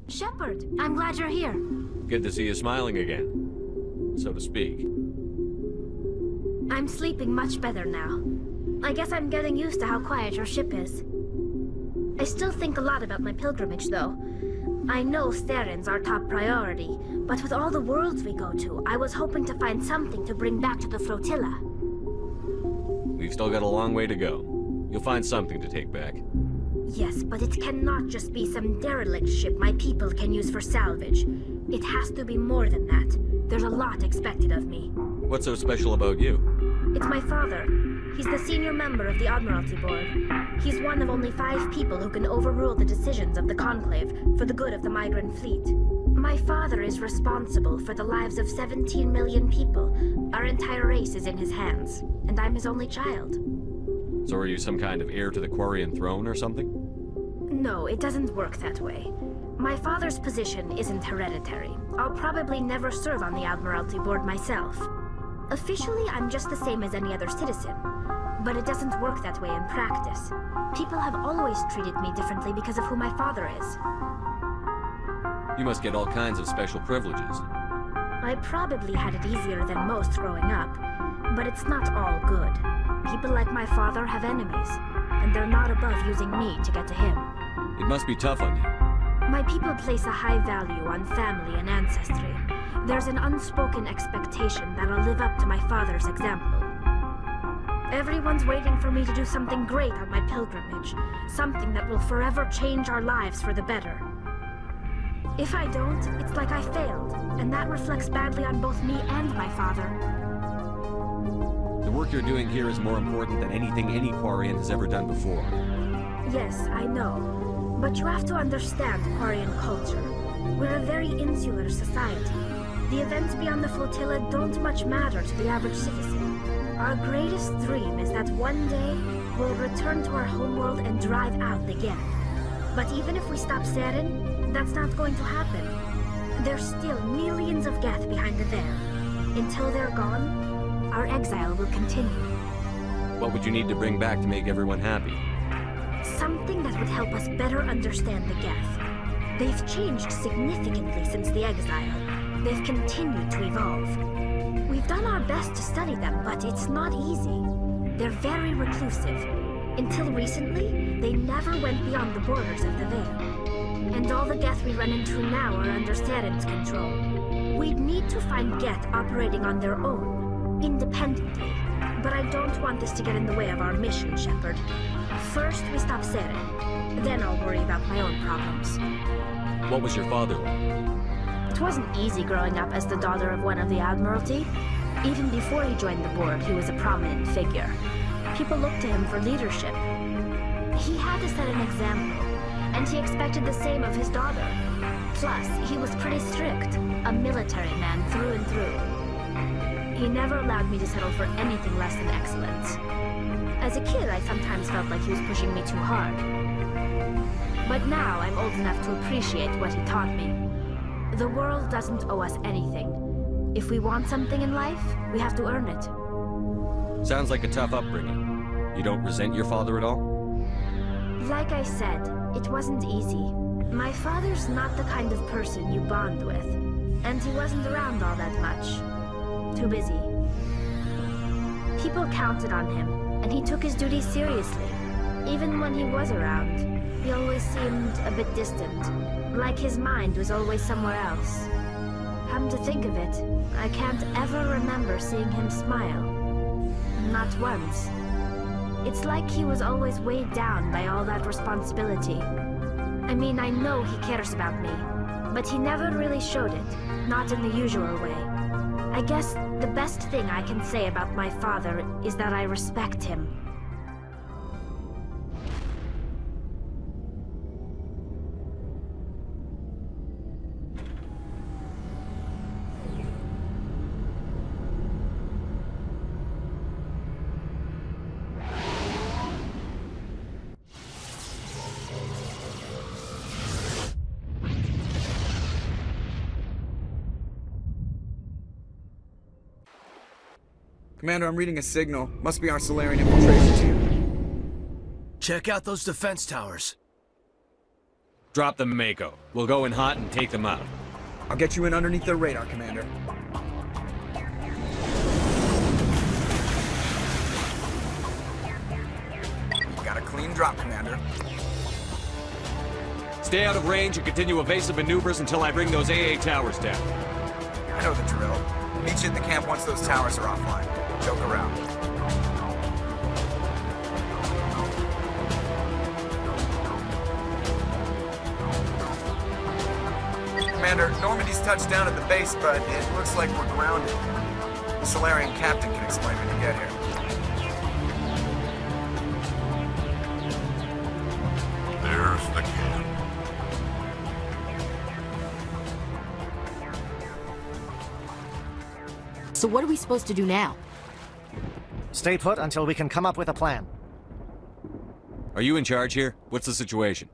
Shepard, I'm glad you're here. Good to see you smiling again, so to speak. I'm sleeping much better now. I guess I'm getting used to how quiet your ship is. I still think a lot about my pilgrimage, though. I know Theron's our top priority, but with all the worlds we go to, I was hoping to find something to bring back to the flotilla. We've still got a long way to go. You'll find something to take back. Yes, but it cannot just be some derelict ship my people can use for salvage. It has to be more than that. There's a lot expected of me. What's so special about you? It's my father. He's the senior member of the Admiralty Board. He's one of only 5 people who can overrule the decisions of the Conclave for the good of the migrant fleet. My father is responsible for the lives of 17 million people. Our entire race is in his hands, and I'm his only child. So are you some kind of heir to the Quarian throne or something? No, it doesn't work that way. My father's position isn't hereditary. I'll probably never serve on the Admiralty Board myself. Officially, I'm just the same as any other citizen. But it doesn't work that way in practice. People have always treated me differently because of who my father is. You must get all kinds of special privileges. I probably had it easier than most growing up, but it's not all good. People like my father have enemies, and they're not above using me to get to him. It must be tough on you. My people place a high value on family and ancestry. There's an unspoken expectation that I'll live up to my father's example. Everyone's waiting for me to do something great on my pilgrimage, something that will forever change our lives for the better. If I don't, it's like I failed, and that reflects badly on both me and my father. The work you're doing here is more important than anything any Quarian has ever done before. Yes, I know. But you have to understand Quarian culture. We're a very insular society. The events beyond the flotilla don't much matter to the average citizen. Our greatest dream is that one day, we'll return to our homeworld and drive out again. But even if we stop Saren, that's not going to happen. There's still millions of Geth behind the veil. Until they're gone, our exile will continue. What would you need to bring back to make everyone happy? Something that would help us better understand the Geth. They've changed significantly since the exile. They've continued to evolve. We've done our best to study them, but it's not easy. They're very reclusive. Until recently, they never went beyond the borders of the Veil. And all the Geth we run into now are under Saren's control. We'd need to find Geth operating on their own, independently. But I don't want this to get in the way of our mission, Shepard. First, we stop Saren. Then I'll worry about my own problems. What was your father like? It wasn't easy growing up as the daughter of one of the Admiralty. Even before he joined the board, he was a prominent figure. People looked to him for leadership. He had to set an example, and he expected the same of his daughter. Plus, he was pretty strict, a military man through and through. He never allowed me to settle for anything less than excellence. As a kid, I sometimes felt like he was pushing me too hard. But now I'm old enough to appreciate what he taught me. The world doesn't owe us anything. If we want something in life, we have to earn it. Sounds like a tough upbringing. You don't resent your father at all? Like I said, it wasn't easy. My father's not the kind of person you bond with. And he wasn't around all that much. Too busy. People counted on him, and he took his duties seriously. Even when he was around, he always seemed a bit distant, like his mind was always somewhere else. Come to think of it, I can't ever remember seeing him smile. Not once. It's like he was always weighed down by all that responsibility. I mean, I know he cares about me, but he never really showed it, not in the usual way. I guess the best thing I can say about my father is that I respect him. Commander, I'm reading a signal. Must be our Solarian infiltration team. Check out those defense towers. Drop the Mako. We'll go in hot and take them out. I'll get you in underneath their radar, Commander. Got a clean drop, Commander. Stay out of range and continue evasive maneuvers until I bring those AA towers down. I know the drill. Meet you at the camp once those towers are offline. Joke around. Commander, Normandy's touched down at the base, but it looks like we're grounded. The Solarian captain can explain when you get here. There's the camp. So what are we supposed to do now? Stay put until we can come up with a plan. Are you in charge here? What's the situation?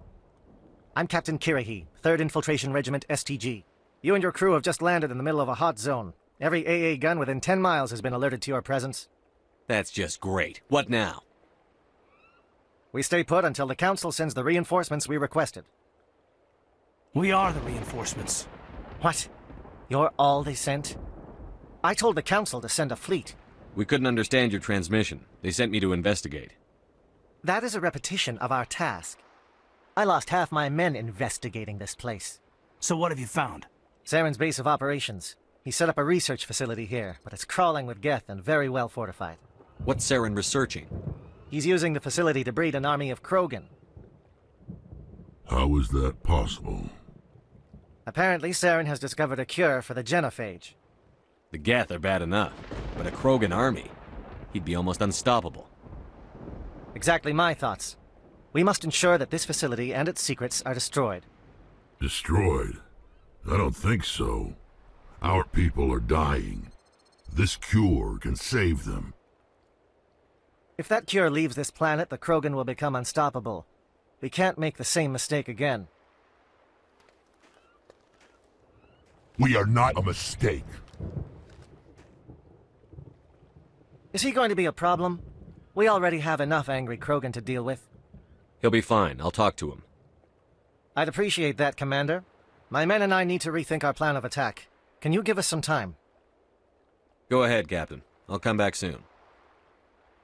I'm Captain Kirahi, 3rd Infiltration Regiment STG. You and your crew have just landed in the middle of a hot zone. Every AA gun within 10 miles has been alerted to your presence. That's just great. What now? We stay put until the Council sends the reinforcements we requested. We are the reinforcements. What? You're all they sent? I told the Council to send a fleet. We couldn't understand your transmission. They sent me to investigate. That is a repetition of our task. I lost half my men investigating this place. So what have you found? Saren's base of operations. He set up a research facility here, but it's crawling with Geth and very well fortified. What's Saren researching? He's using the facility to breed an army of Krogan. How is that possible? Apparently, Saren has discovered a cure for the genophage. The Geth are bad enough, but a Krogan army? He'd be almost unstoppable. Exactly my thoughts. We must ensure that this facility and its secrets are destroyed. Destroyed? I don't think so. Our people are dying. This cure can save them. If that cure leaves this planet, the Krogan will become unstoppable. We can't make the same mistake again. We are not a mistake. Is he going to be a problem? We already have enough angry Krogan to deal with. He'll be fine. I'll talk to him. I'd appreciate that, Commander. My men and I need to rethink our plan of attack. Can you give us some time? Go ahead, Captain. I'll come back soon.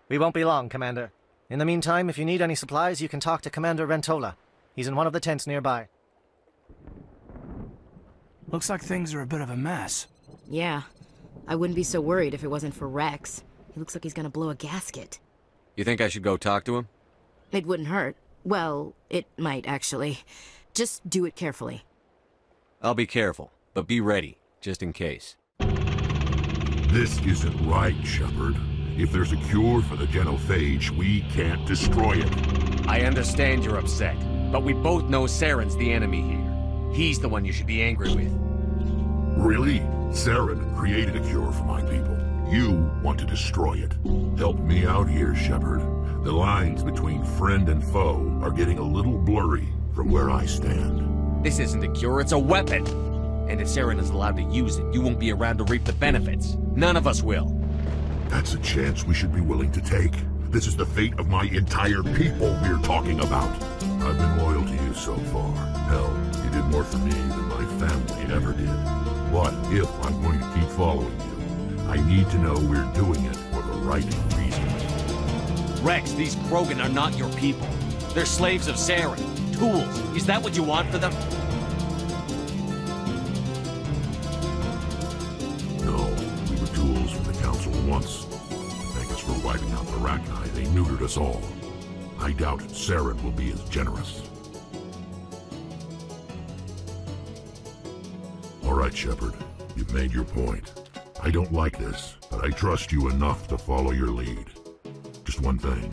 We won't be long, Commander. In the meantime, if you need any supplies, you can talk to Commander Rentola. He's in one of the tents nearby. Looks like things are a bit of a mess. Yeah. I wouldn't be so worried if it wasn't for Rex. He looks like he's gonna blow a gasket. You think I should go talk to him? It wouldn't hurt. Well, it might, actually. Just do it carefully. I'll be careful, but be ready, just in case. This isn't right, Shepard. If there's a cure for the genophage, we can't destroy it. I understand you're upset, but we both know Saren's the enemy here. He's the one you should be angry with. Really? Saren created a cure for my people. You want to destroy it. Help me out here, Shepard. The lines between friend and foe are getting a little blurry from where I stand. This isn't a cure, it's a weapon! And if Saren is allowed to use it, you won't be around to reap the benefits. None of us will. That's a chance we should be willing to take. This is the fate of my entire people we're talking about. I've been loyal to you so far. Hell, you did more for me than my family ever did. But if I'm going to keep following you, I need to know we're doing it for the right reasons. Rex, these Krogan are not your people. They're slaves of Saren. Tools. Is that what you want for them? No, we were tools for the Council once. Thank us for wiping out the Arachni. They neutered us all. I doubt Saren will be as generous. All right, Shepard. You've made your point. I don't like this, but I trust you enough to follow your lead. Just one thing.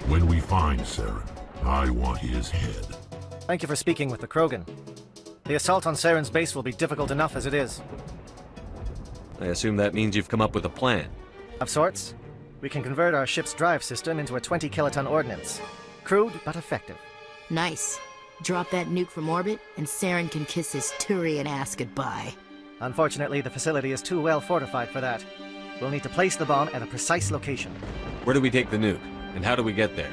When we find Saren, I want his head. Thank you for speaking with the Krogan. The assault on Saren's base will be difficult enough as it is. I assume that means you've come up with a plan. Of sorts. We can convert our ship's drive system into a 20-kiloton ordnance. Crude, but effective. Nice. Drop that nuke from orbit, and Saren can kiss his Turian ass goodbye. Unfortunately, the facility is too well fortified for that. We'll need to place the bomb at a precise location. Where do we take the nuke? And how do we get there?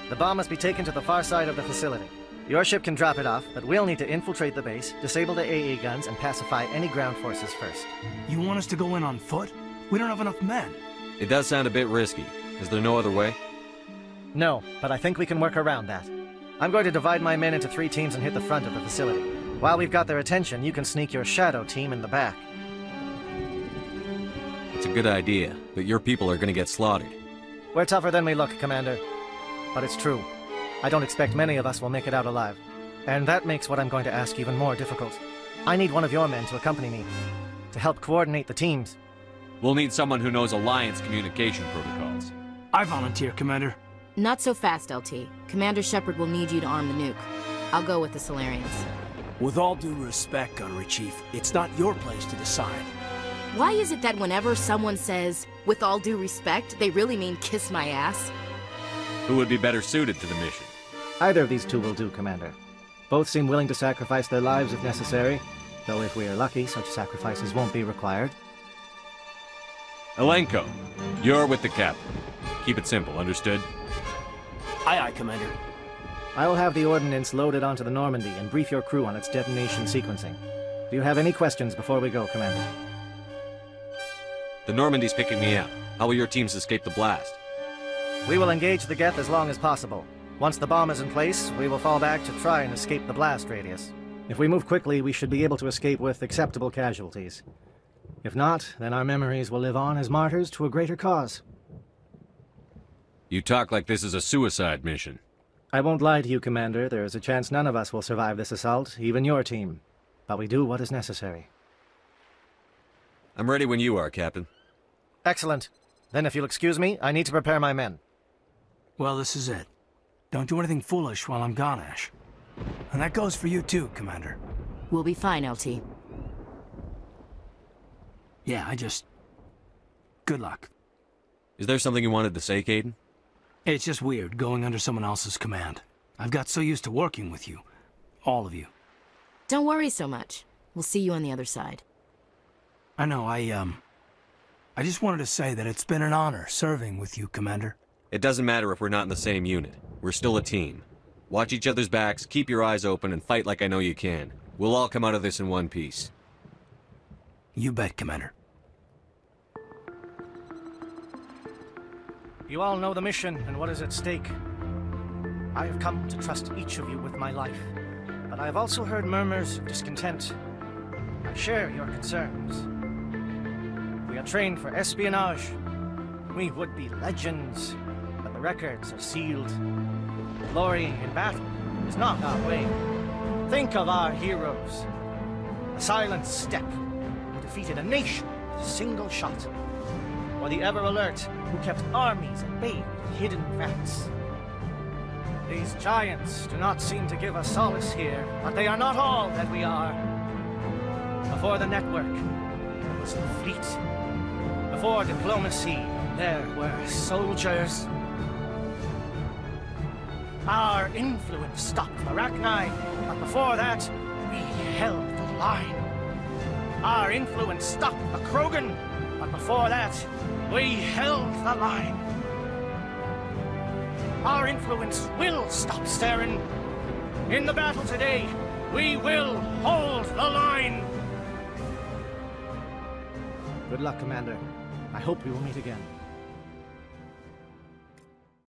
The bomb must be taken to the far side of the facility. Your ship can drop it off, but we'll need to infiltrate the base, disable the AA guns, and pacify any ground forces first. You want us to go in on foot? We don't have enough men. It does sound a bit risky. Is there no other way? No, but I think we can work around that. I'm going to divide my men into 3 teams and hit the front of the facility. While we've got their attention, you can sneak your shadow team in the back. It's a good idea, but your people are gonna get slaughtered. We're tougher than we look, Commander. But it's true. I don't expect many of us will make it out alive. And that makes what I'm going to ask even more difficult. I need one of your men to accompany me, to help coordinate the teams. We'll need someone who knows Alliance communication protocols. I volunteer, Commander. Not so fast, LT. Commander Shepard will need you to arm the nuke. I'll go with the Solarians. With all due respect, Gunnery Chief, it's not your place to decide. Why is it that whenever someone says, with all due respect, they really mean kiss my ass? Who would be better suited to the mission? Either of these 2 will do, Commander. Both seem willing to sacrifice their lives if necessary, though if we are lucky, such sacrifices won't be required. Elenko, you're with the captain. Keep it simple, understood? Aye, aye, Commander. I will have the ordnance loaded onto the Normandy and brief your crew on its detonation sequencing. Do you have any questions before we go, Commander? The Normandy's picking me up. How will your teams escape the blast? We will engage the Geth as long as possible. Once the bomb is in place, we will fall back to try and escape the blast radius. If we move quickly, we should be able to escape with acceptable casualties. If not, then our memories will live on as martyrs to a greater cause. You talk like this is a suicide mission. I won't lie to you, Commander. There is a chance none of us will survive this assault, even your team. But we do what is necessary. I'm ready when you are, Captain. Excellent. Then if you'll excuse me, I need to prepare my men. Well, this is it. Don't do anything foolish while I'm gone, Ash. And that goes for you too, Commander. We'll be fine, LT. Yeah, good luck. Is there something you wanted to say, Caden? It's just weird going under someone else's command. I've got so used to working with you. All of you. Don't worry so much. We'll see you on the other side. I know, I just wanted to say that it's been an honor serving with you, Commander. It doesn't matter if we're not in the same unit. We're still a team. Watch each other's backs, keep your eyes open, and fight like I know you can. We'll all come out of this in one piece. You bet, Commander. You all know the mission and what is at stake. I have come to trust each of you with my life, but I have also heard murmurs of discontent. I share your concerns. We are trained for espionage. We would be legends, but the records are sealed. Glory in battle is not our way. Think of our heroes. A silent step who defeated a nation with a single shot. Or the ever-alert who kept armies at bay with hidden threats. These giants do not seem to give us solace here, but they are not all that we are. Before the network, there was the fleet. Before diplomacy, there were soldiers. Our influence stopped the Arachni, but before that, we held the line. Our influence stopped the Krogan, but before that, we held the line. Our influence will stop Saren. In the battle today, we will hold the line. Good luck, Commander. I hope we will meet again.